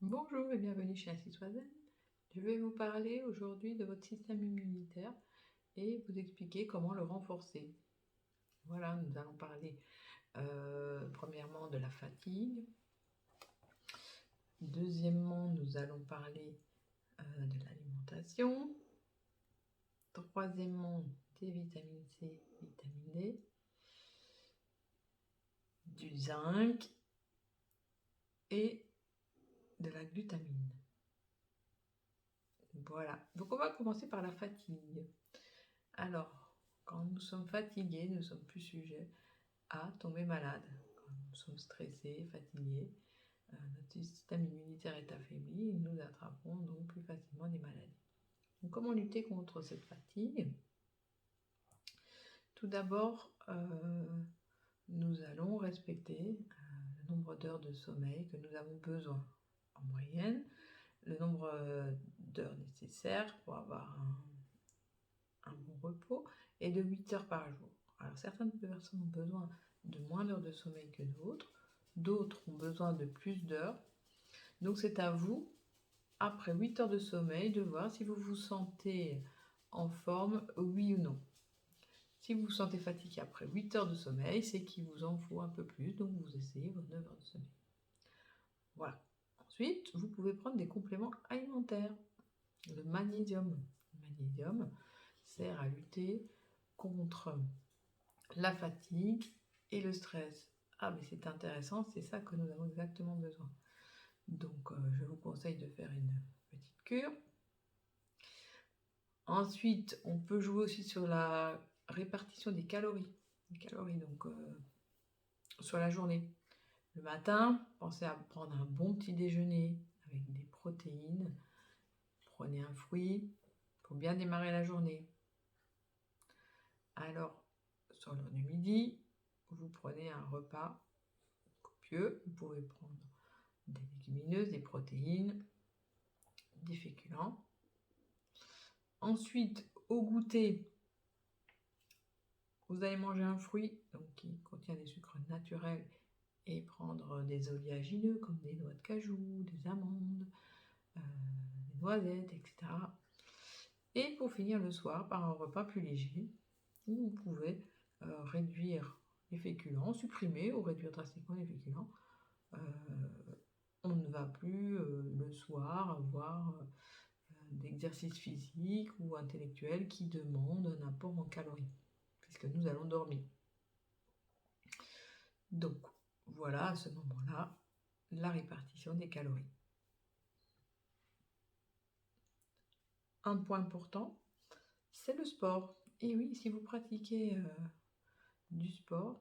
Bonjour et bienvenue chez Assise-Oiselle. Je vais vous parler aujourd'hui de votre système immunitaire et vous expliquer comment le renforcer. Voilà, nous allons parler premièrement de la fatigue. Deuxièmement, nous allons parler de l'alimentation. Troisièmement, des vitamines C, vitamine D, du zinc et de la glutamine. Voilà, donc on va commencer par la fatigue. Alors, quand nous sommes fatigués, nous sommes plus sujets à tomber malade. Quand nous sommes stressés, fatigués, notre système immunitaire est affaibli et nous attrapons donc plus facilement des maladies. Donc, comment lutter contre cette fatigue? Tout d'abord, nous allons respecter le nombre d'heures de sommeil que nous avons besoin. En moyenne, le nombre d'heures nécessaires pour avoir un bon repos est de 8 heures par jour. Alors certaines personnes ont besoin de moins d'heures de sommeil que d'autres ont besoin de plus d'heures. Donc c'est à vous, après 8 heures de sommeil, de voir si vous vous sentez en forme, oui ou non. Si vous vous sentez fatigué après 8 heures de sommeil, c'est qu'il vous en faut un peu plus, donc vous essayez vos 9 heures de sommeil. Voilà. Ensuite, vous pouvez prendre des compléments alimentaires. Le magnésium. Le magnésium sert à lutter contre la fatigue et le stress. Ah, mais c'est intéressant, c'est ça que nous avons exactement besoin. Donc, je vous conseille de faire une petite cure. Ensuite, on peut jouer aussi sur la répartition des calories. Donc, sur la journée. Le matin, pensez à prendre un bon petit déjeuner avec des protéines. Prenez un fruit pour bien démarrer la journée. Alors, sur l'heure du midi, vous prenez un repas copieux. Vous pouvez prendre des légumineuses, des protéines, des féculents. Ensuite, au goûter, vous allez manger un fruit donc, qui contient des sucres naturels et prendre des oléagineux comme des noix de cajou, des amandes, des noisettes, etc. Et pour finir le soir par un repas plus léger où vous pouvez réduire les féculents, supprimer ou réduire drastiquement les féculents. On ne va plus le soir avoir d'exercice physique ou intellectuel qui demande un apport en calories, puisque nous allons dormir. Donc, voilà à ce moment-là la répartition des calories. Un point important, c'est le sport. Et oui, si vous pratiquez du sport,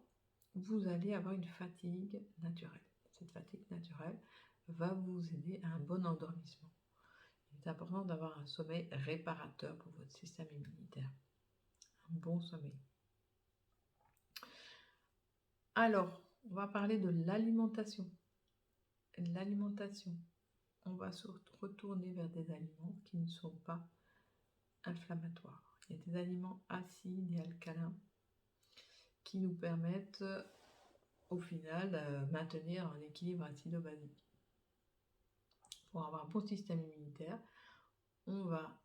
vous allez avoir une fatigue naturelle. Cette fatigue naturelle va vous aider à un bon endormissement. Il est important d'avoir un sommeil réparateur pour votre système immunitaire. Un bon sommeil. Alors, on va parler de l'alimentation. L'alimentation, on va se retourner vers des aliments qui ne sont pas inflammatoires. Il y a des aliments acides et alcalins qui nous permettent au final de maintenir un équilibre acido-basique. Pour avoir un bon système immunitaire, on va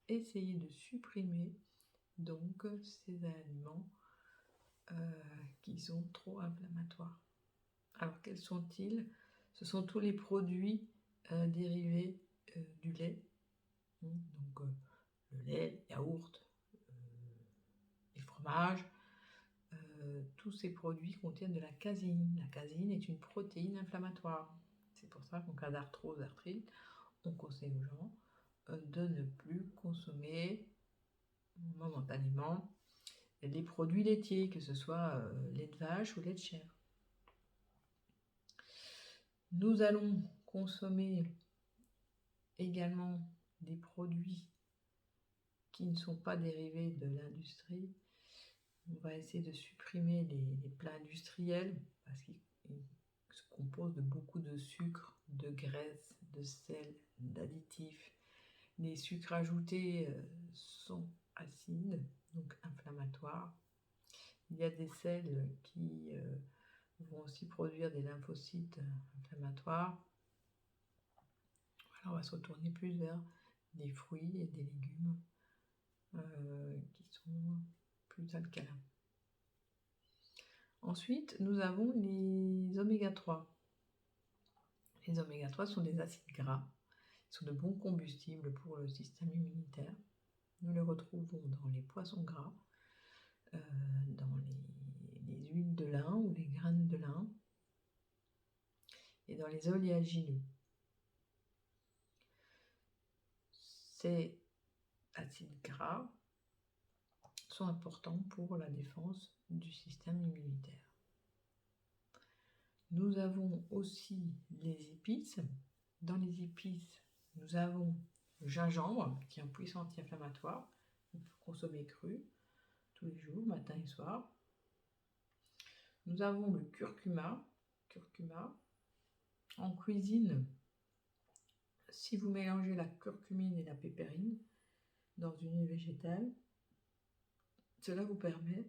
essayer de supprimer donc ces aliments qui sont trop inflammatoires. Alors quels sont-ils? Ce sont tous les produits dérivés du lait, donc le lait, les yaourts, les fromages. Tous ces produits contiennent de la caséine. La caséine est une protéine inflammatoire. C'est pour ça qu'en cas d'arthrose, d'arthrite, on conseille aux gens de ne plus consommer momentanément les produits laitiers, que ce soit lait de vache ou lait de chèvre. Nous allons consommer également des produits qui ne sont pas dérivés de l'industrie. On va essayer de supprimer les plats industriels parce qu'ils se composent de beaucoup de sucre, de graisse, de sel, d'additifs. Les sucres ajoutés sont acides, donc inflammatoires. Il y a des sels qui vont aussi produire des lymphocytes inflammatoires. Alors on va se retourner plus vers des fruits et des légumes qui sont plus alcalins. Ensuite, nous avons les oméga 3. Les oméga 3 sont des acides gras. Ils sont de bons combustibles pour le système immunitaire. Nous les retrouvons dans les poissons gras, dans les huiles de lin ou les graines de lin et dans les oléagineux. Ces acides gras sont importants pour la défense du système immunitaire. Nous avons aussi les épices. Dans les épices, nous avons le gingembre, qui est un puissant anti-inflammatoire. On peut consommer cru tous les jours, matin et soir. Nous avons le curcuma. En cuisine, si vous mélangez la curcumine et la pépérine dans une huile végétale, cela vous permet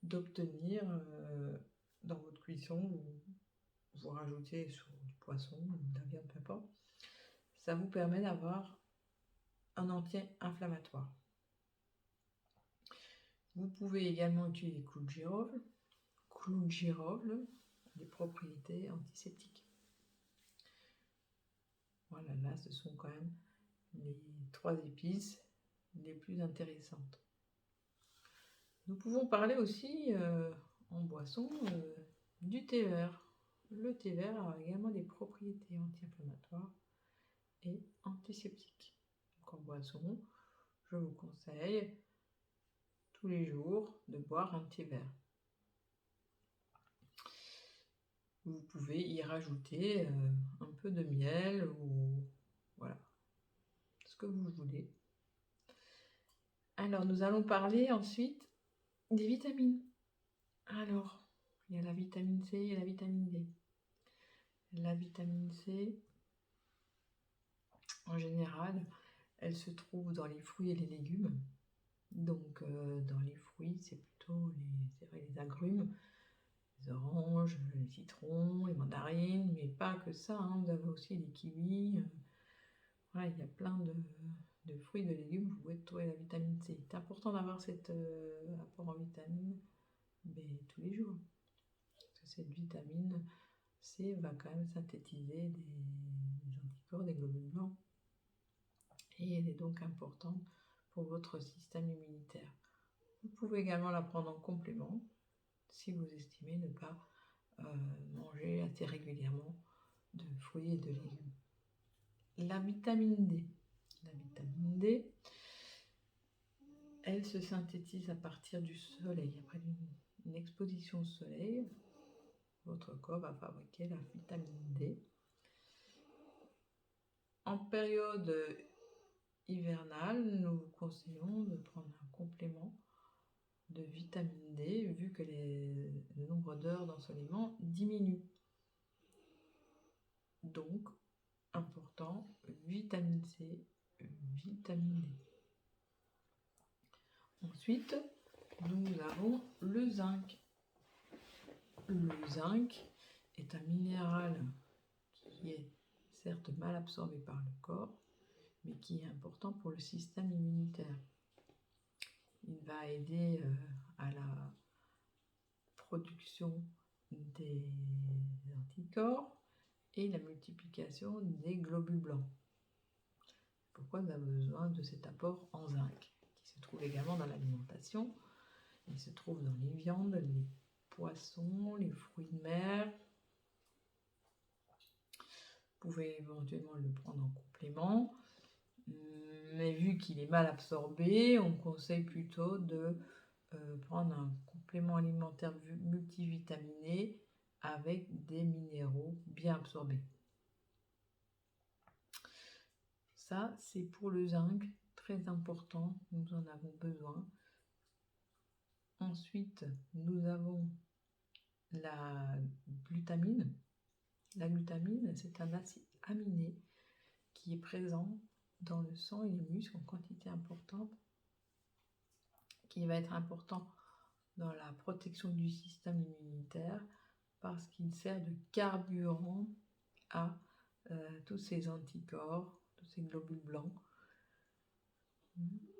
d'obtenir dans votre cuisson, vous rajoutez sur du poisson ou de la viande, peu importe, ça vous permet d'avoir un anti-inflammatoire. Vous pouvez également utiliser clou de girofle. Clou de girofle, des propriétés antiseptiques. Voilà, là ce sont quand même les 3 épices les plus intéressantes. Nous pouvons parler aussi en boisson du thé vert. Le thé vert a également des propriétés anti-inflammatoires et antiseptiques. Donc en boisson, je vous conseille tous les jours de boire un thé vert. Vous pouvez y rajouter un peu de miel ou voilà, ce que vous voulez. Alors nous allons parler ensuite des vitamines. Alors, il y a la vitamine C et la vitamine D. La vitamine C, en général, elle se trouve dans les fruits et les légumes. Donc, dans les fruits, c'est plutôt les agrumes, les oranges, les citrons, les mandarines, mais pas que ça. Vous avez aussi les kiwis. Voilà, il y a plein de fruits, de légumes, vous pouvez trouver la vitamine C. C'est important d'avoir cet apport en vitamine tous les jours. Parce que cette vitamine C va quand même synthétiser des anticorps, des globules blancs. Et elle est donc importante pour votre système immunitaire. Vous pouvez également la prendre en complément si vous estimez ne pas manger assez régulièrement de fruits et de légumes. La vitamine D. La vitamine D, elle se synthétise à partir du soleil. Après une exposition au soleil, votre corps va fabriquer la vitamine D. En période hivernale, nous vous conseillons de prendre un complément de vitamine D vu que le nombre d'heures d'ensoleillement diminue. Donc, important, vitamine C, vitamine D. Ensuite, nous avons le zinc. Le zinc est un minéral qui est certes mal absorbé par le corps, mais qui est important pour le système immunitaire. Il va aider à la production des anticorps et la multiplication des globules blancs. Pourquoi on a besoin de cet apport en zinc, qui se trouve également dans l'alimentation. Il se trouve dans les viandes, les poissons, les fruits de mer. Vous pouvez éventuellement le prendre en complément, mais vu qu'il est mal absorbé, on conseille plutôt de prendre un complément alimentaire multivitaminé avec des minéraux bien absorbés. Ça, c'est pour le zinc, très important, nous en avons besoin. Ensuite, nous avons la glutamine. La glutamine, c'est un acide aminé qui est présent dans le sang et les muscles en quantité importante, qui va être important dans la protection du système immunitaire parce qu'il sert de carburant à tous ces anticorps de ces globules blancs.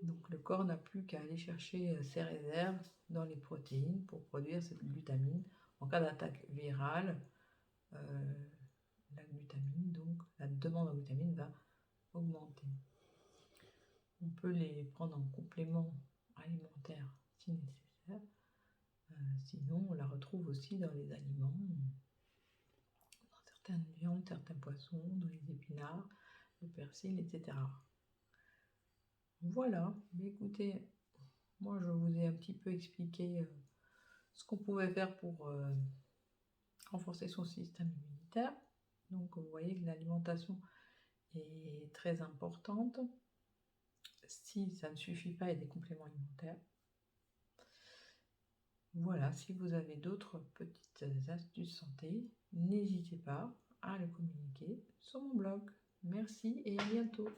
Donc le corps n'a plus qu'à aller chercher ses réserves dans les protéines pour produire cette glutamine. En cas d'attaque virale, la glutamine, donc la demande en glutamine va augmenter. On peut les prendre en complément alimentaire si nécessaire. Sinon, on la retrouve aussi dans les aliments, dans certaines viandes, certains poissons, dans les épinards, le persil, etc. Voilà, mais écoutez, moi je vous ai un petit peu expliqué ce qu'on pouvait faire pour renforcer son système immunitaire. Donc vous voyez que l'alimentation est très importante. Si ça ne suffit pas, il y a des compléments alimentaires. Voilà, si vous avez d'autres petites astuces santé, n'hésitez pas à les communiquer sur mon blog. Merci et à bientôt.